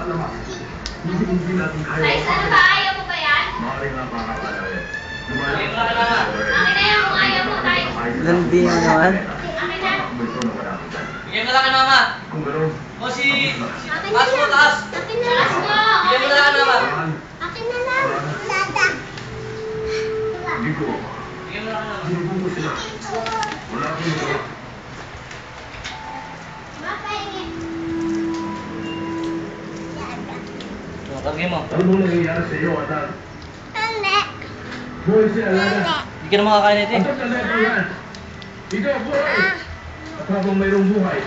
Ay, ano ba? Ayaw mo ba yan? Akin na yan kung ayaw mo tayo. Landi na naman. Akin na. Bigyan mo lang kay mama. O si taas mo, taas. Akin na lang mo. Bigyan mo lang kay mama. Akin na lang. Lada. Bigyan mo lang kay mama. Mapahingin. Kargay mo. Ano bang nangyayari sa iyo, anak? Hindi. Buhay si Alana. Hindi ka na makakain ito eh. Atak na leto yan. Ikaw, buhay! At habang mayroong buhay,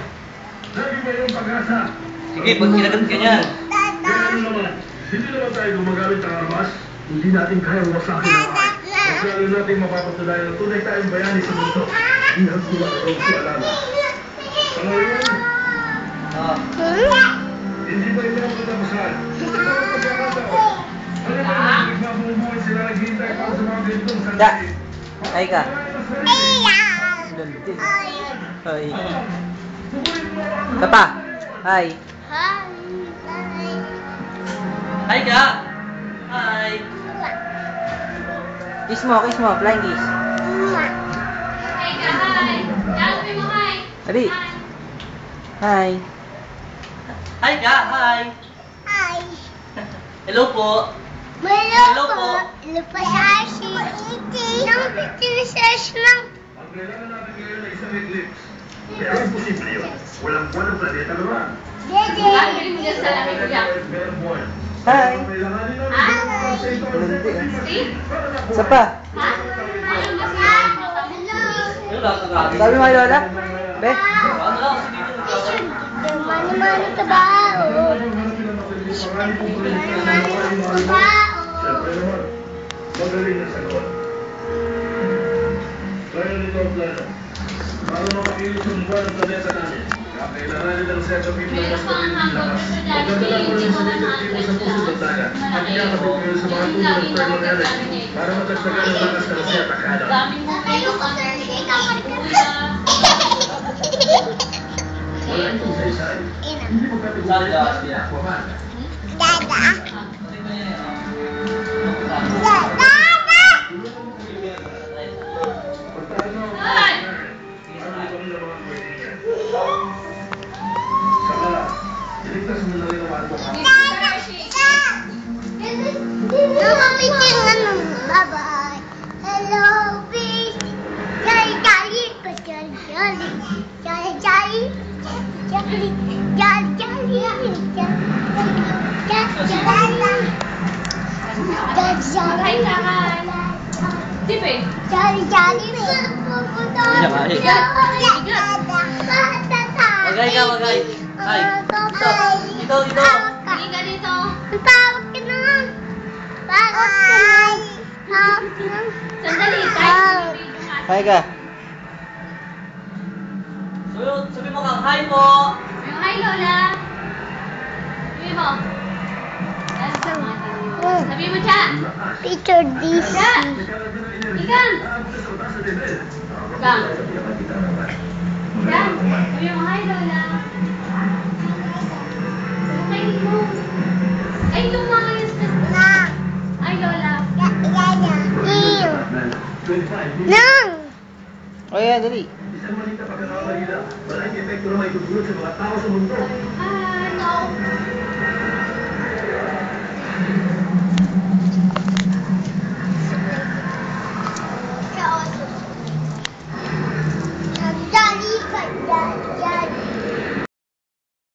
lagi mayroong pag-asa. Sige, pag kinagat ka niyan. Kaya ano naman, hindi naman tayo gumagamit ng armas. Hindi natin kayang wasakin ang ay. At lalo natin mapapatunayan na tunay tayong bayani sa mundo. Ihang kumakarong si Alana. Sa ngayon, hindi ba ito ang katapusan? Ito ang pagkakataon. Alam mo, nagmamumuhay sila naghihintay para sa mga ganitong sandali. Ay ka. Landi. Ay. Tapa. Hi. Hi ka. Hi. Kiss mo, flying kiss. Hi ka, hi. Sabi mo hi. Ali. Hi. Hi ka. Hi. Hello po. Hello po. Lupasashi. Nang pinasash lang. Ang kailangan natin ngayon ay isang eclipse. Pero imposible yun. Walang buwan ng planeta naman. Dede. Galing mo dyan sa langit ko yan. Meron buwan. Hi. Kailanganin namin ng mga sa ito. Steve? Isa pa. Ha? Ayun ba siya? Ano lang kagagawin? Sabi mo kay Lola? Be? Ano lang kasi dito nagkakaroon. Mani-mani trabaho. Siyempre naman, magaling na sagot. Kaya nito ang plano. Para makakilos ang buwan ng planeta namin, kakailanganin ng set of people na mas maliit lakas. Magdadala ko rin sa detektibo sa puso ng dagat at iyakapit kayo sa mga tubo ng thermal energy para matagdagan ang lakas ng set akala. Daming mo kayo. Wala itong saysay. Hindi magkatigulay sa ating Aquaman. Hi, Karan. Tipe. Magay ka, magay. Hi. Dito, dito. Hindi ka dito. Tawag ka na. Bye. Sandali, tayo. Hi ka. Sabi mo kang hi po. Hi, Lola. Sabi mo. Sabi mo siya. Picture this. Siya. Ikan. Gang. Gang. Sabi mo, hi, Lola. Ay, mo. Ay, lumayas ka na. Ay, Lola. Nang! O yan, dali. Isang malita pagkakabalila, walang epekto na may dudulot sa mga tao sa mundo. Hi,